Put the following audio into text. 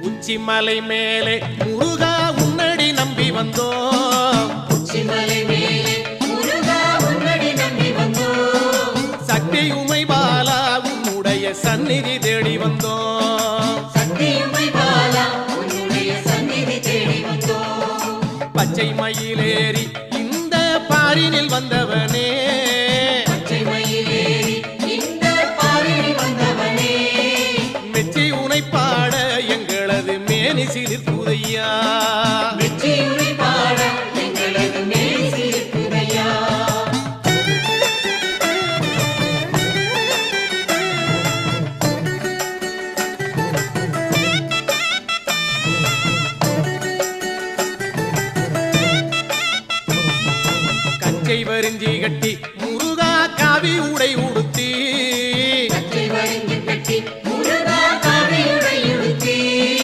உச்சிமலை மேலே முருகா உன்னடி நம்பி வந்தோம். உச்சிமலை மேலே முருகா உன்னடி நம்பி வந்தோம். சக்தி உமை பாலா உன்னுடைய சந்நிதி தேடி வந்தோம். சக்தி உமை பாலா உன்னுடைய சந்நிதி தேடி வந்தோம். பச்சை மயிலேறி இந்த பாரினில் வந்தவனே, பச்சை மயிலேறி இந்த பாரினில் வந்தவனே, மெச்சி உனை பாட எங்களது மேனி சிலிர்க்குதையா. மெச்சி உனை பாட எங்களது மேனி சிலிர்க்குதையா. கச்சை வரிஞ்சி கட்டி முருகா காவி உடை